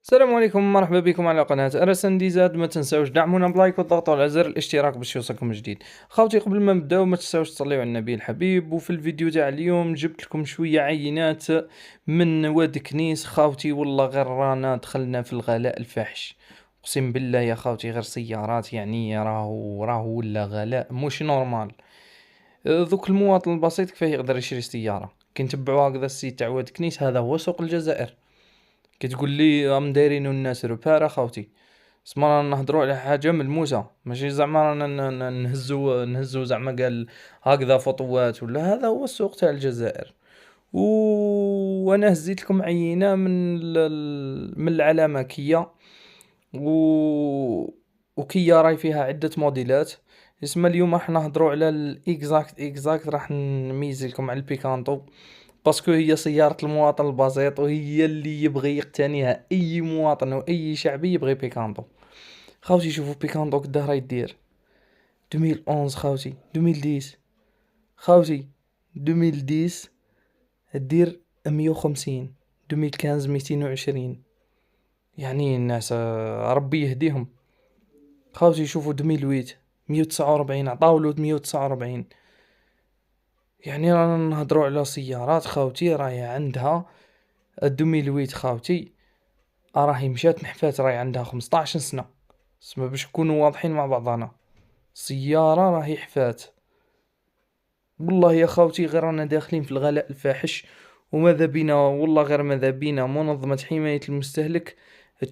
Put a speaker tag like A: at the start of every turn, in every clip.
A: السلام عليكم، مرحبا بكم على قناة ارسن دي زاد. ما تنساوش دعمونا بلايك والضغط على زر الاشتراك باش يوصلكم جديد. خاوتي، قبل ما نبداو ما تنساوش تصليو على النبي الحبيب. وفي الفيديو تاع اليوم جبت لكم شوية عينات من واد كنيس. خاوتي والله غير رانا دخلنا في الغلاء الفاحش. اقسم بالله يا خاوتي، غير سيارات يعني راهو ولا غلاء مش نورمال. ذوك المواطن البسيط كيفاه يقدر يشري سيارة؟ كي نتبعوا هكذا السيت تاع واد كنيس، هذا هو سوق الجزائر. كي تقول لي راهم دايرينو الناس روبار خاوتي، اسما رانا نهضروا على حاجه ملموسه، ماشي زعما رانا نهزو زعما قال هكذا فطوات. ولا هذا هو السوق تاع الجزائر. و... وانا هزيت لكم عينه من العلامه كيا. و... وكيا راي فيها عده موديلات. اسما اليوم راح نهضروا على الاكزاكت راح نميز لكم على البيكانتو، باسكو هي سيارة المواطن البسيط، وهي اللي يبغي يقتنيها اي مواطن واي شعبي يبغي بيكانتو. خاوتي شوفوا بيكانتو قداه راهي دير 2011 خاوتي، 2010 خاوتي، 2010 دير 150، 2015 220. يعني الناس ربي يهديهم. خاوتي شوفوا 2008 149، عطاولو 149. يعني رانا نهضروا على سيارات خاوتي راهي عندها 2008 خاوتي، راهي مشات نحفات، راهي عندها 15 سنة. اسما باش نكونوا واضحين مع بعضنا، سيارة راهي حفات. والله يا خاوتي غير رانا داخلين في الغلاء الفاحش. وماذا بينا والله، غير ماذا بينا منظمة حماية المستهلك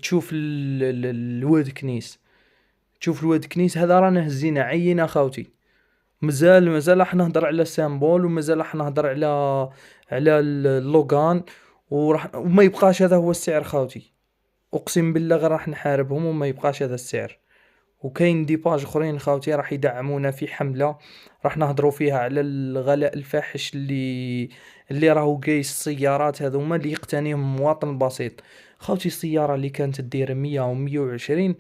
A: تشوف الواد كنيس. تشوف الواد كنيس هذا رانا هزينا عينا خاوتي. مازال راح نهضر على سامبول، ومازال راح نهضر على اللوغان. وما يبقاش هذا هو السعر خاوتي. اقسم بالله غير راح نحاربهم وما يبقاش هذا السعر. وكاين ديباج اخرين خاوتي راح يدعمونا في حملة راح نهضروا فيها على الغلاء الفاحش اللي راهو قايس السيارات هذوما اللي يقتنيهم المواطن البسيط. خاوتي السيارة اللي كانت تدير 100 و 120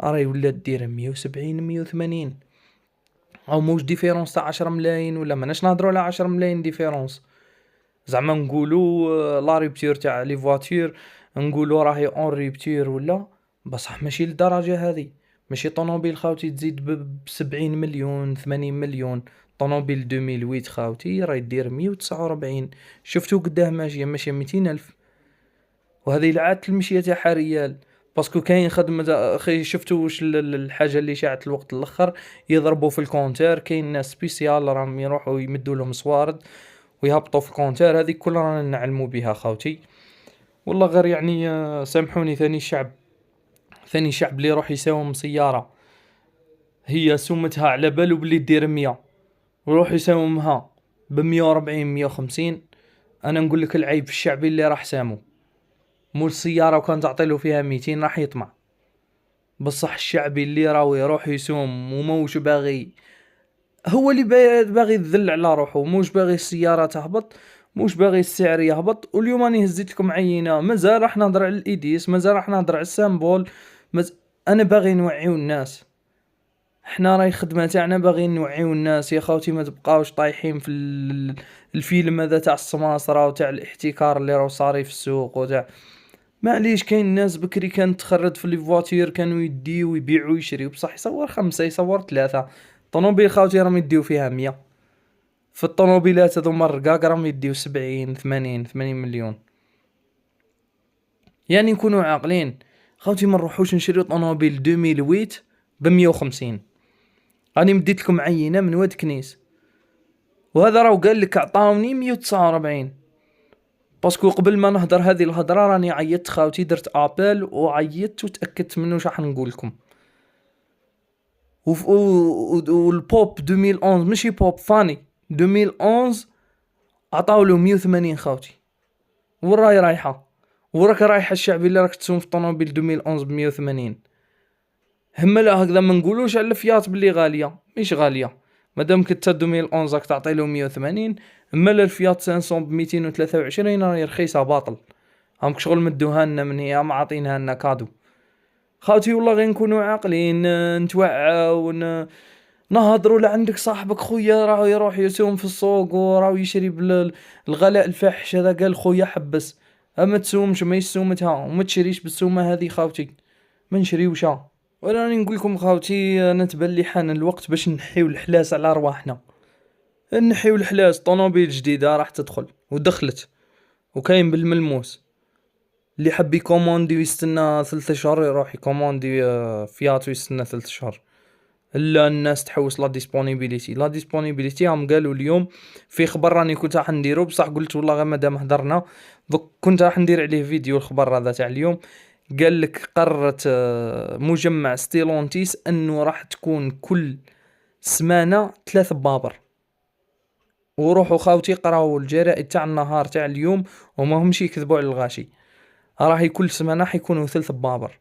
A: راهي ولات دير 170 180. او موش ديفيرونس تاع 10 ملايين، ولا ماناش نهضروا على 10 ملايين ديفيرونس. زعما نقولوا لا ريبتير تاع لي فواتير، نقولوا راهي اون ريبتير ولا، بصح ماشي للدرجه هذه. ماشي طوموبيل خاوتي تزيد ب 70 مليون 80 مليون. طوموبيل 2008 خاوتي راهي دير 149. شفتو قداه ماشيه 200 الف. وهذه العاد المشيه تاعها ريال. باسكو كاين خدمه اخي، شفتوا واش الحاجه اللي شاعت الوقت الاخر، يضربوا في الكونتر. كاين ناس سبيسيال راهم يروحوا يمدوا لهم صوارد ويهبطوا في الكونتر. هذه كلها رانا نعلموا بها خاوتي. والله غير يعني سامحوني، ثاني شعب اللي يروح يساوم سيارة هي سومتها على بالو بلي دير 100، ويروح يساومها ب140 150. انا نقول لك العيب في الشعبي اللي راح سامو. مو السيارة وكان تعطيله فيها 200 راح يطمع. بصح الشعبي اللي راهو يروح يسوم وموش باغي، هو اللي باغي يذل على روحه، موش باغي السيارة تهبط، موش باغي السعر يهبط. واليوم راني هزيت لكم عينة. مازال راح نهضر على الايديس، مازال راح نهضر على السامبول. انا باغي نوعيو الناس. احنا راي خدمة تاعنا باغي نوعيو الناس يا خاوتي. ما تبقاوش طايحين في الفيلم هذا تاع السماسرة وتاع الاحتكار اللي راهو صاري في السوق وتاع. معليش كاين ناس بكري كانت تخرد في الفواتير كانوا يديو ويبيعوا ويشريو، بصح يصور 5 يصور 3. طونوبيل خاوتي راهم يديو فيها 100. في الطوموبيلات هذوما الرقاق راهم يديو 70 80 مليون. يعني نكونوا عاقلين خاوتي، ما نروحوش نشريو طوموبيل 2008 ب 150. راني مديت لكم عينه من واد كنيس، وهذا راهو قال لك عطاوني 149. باسكو قبل ما نهضر هذه الهضره راني عيطت خاوتي، درت ابل وعيطت وتاكدت منه واش راح نقول لكم. والبوب 2011 ماشي بوب فاني 2011 عطاولو 180 خاوتي. وراي رايحه، وراك رايحه الشعبي اللي راك تسوم في طوموبيل 2011 ب 180. هملا هكذا ما نقولوش على الفيات باللي غاليه، مش غاليه. مادام كنت 2011 راك تعطي له 180. هملا الفيات 500 ب 223 راهي رخيصه باطل. هامك شغل مدوها لنا من هي، ما عاطينها لنا كادو. خاوتي والله غير نكونوا عاقلين، نتوعاو نهضروا. لعندك صاحبك خويا راهو يروح يسوم في السوق وراهو يشري الغلاء الفاحش هذا، قال خويا حبس. اما تسومش ما يسومتها وما تشريش بالسومه هذه خاوتي، ما نشريوشها. وراني نقول لكم خاوتي، انا تبان لي حان الوقت باش نحيو الحلاس على رواحنا. نحيو الحلاس، طوموبيل جديده راح تدخل ودخلت وكاين بالملموس. اللي حب يكوموندي ويستنى 3 شهور يروح يكوموندي فيات ويستنى 3 شهور. لا الناس تحوس لا ديسپونيبيليتي، لا ديسپونيبيليتي هم قالوا اليوم في خبر راني كنت راح نديرو، بصح قلت والله غير مادام هدرنا دوك كنت راح ندير عليه فيديو. الخبر هذا تاع اليوم قال لك قررت مجمع ستيلونتيس انه راح تكون كل سمانة 3 بابر. وروحوا خاوتي قراو الجرائد تاع النهار تاع اليوم وما همش يكذبوا على الغاشي، راهي كل سمانة حيكونوا 3 بابر.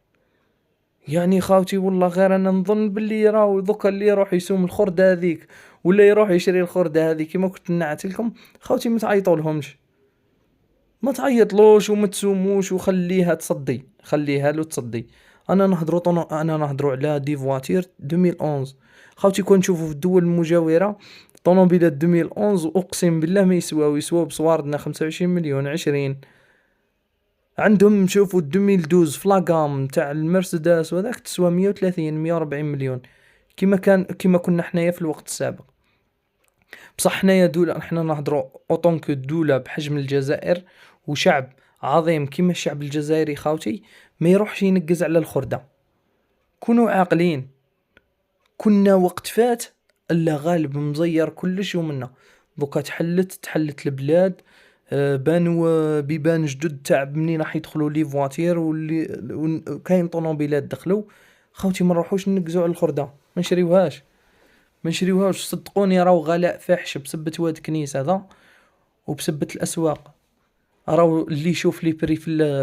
A: يعني خاوتي والله غير انا نظن باللي راهو دوكا اللي يروح يسوم الخردة هذيك ولا يروح يشري الخردة هذيك كيما كنت نعت لكم خاوتي، ما تعيطولهمش، ما تعيطلوش وما تسوموش وخليها تصدي، خليها له تصدي. انا نهضروا على دي فواتير 2011 خاوتي، كون نشوفوا في الدول المجاورة طوموبيلات 2011 اقسم بالله ما يسواو بصواردنا 25 مليون 20. عندهم شوفوا 2012 فلاغام تاع المرسيدس وذاك تسوى 130 140 مليون، كيما كنا حنايا في الوقت السابق. بصح حنايا دولة، حنا نهضروا اوطونك دولة بحجم الجزائر وشعب عظيم كيما الشعب الجزائري خاوتي، ما يروحش ينقز على الخردة. كونوا عاقلين، كنا وقت فات الا غالب مزير كلش يومنا، دوكا تحلت البلاد. بانوا بيبان جدد تاع منين راح يدخلوا لي فواتير كاين طوموبيلات دخلوا. خاوتي ما نروحوش ننقزوا على الخردة، ما نشريوهاش صدقوني. راهو غلاء فاحش بسبة واد كنيس هذا وبسبة الاسواق. راهو اللي يشوف لي بري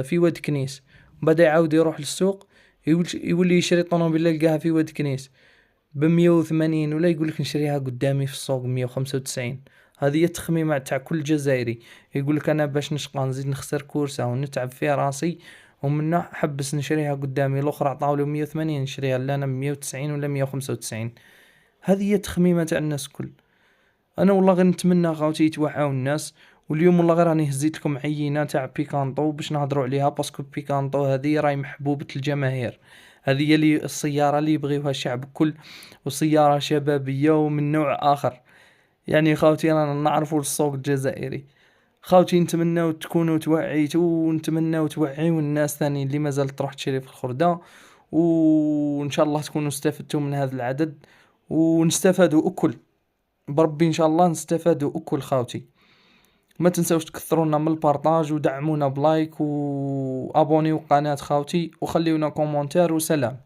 A: في واد كنيس بدا يعاود يروح للسوق يولي يشري طوموبيل يلقاها في واد كنيس ب180، ولا يقولك نشريها قدامي في السوق 195. هذه هي التخميمة تاع كل جزائري، يقولك انا باش نشقى نزيد نخسر كورسة ونتعب فيها راسي ومنه حبس نشريها قدامي. الاخرى عطاولي 180 نشريها لنا 190 ولا 195. هذه هي التخميمة تاع الناس كل. انا والله غير نتمنى خاوتي يتوعاو الناس. واليوم والله غير راني هزيت لكم عينه تاع بيكانطو باش نهضروا عليها، باسكو بيكانطو هذه راهي محبوبه الجماهير. هذه هي اللي السياره اللي يبغيوها الشعب الكل، وسياره شبابيه ومن نوع اخر. يعني خاوتي رانا نعرفوا السوق الجزائري. خاوتي نتمناو تكونوا توعيتوا، ونتمناو توعيوا الناس ثاني اللي مازال تروح تشري في الخردة، وان شاء الله تكونوا استفدتوا من هذا العدد ونستفادوا اكل. بربي ان شاء الله نستفادوا اكل خاوتي. ما تنسوش تكثرونا من البارطاج ودعمونا بلايك وابونيو قناة خاوتي وخليونا كومونتير وسلام.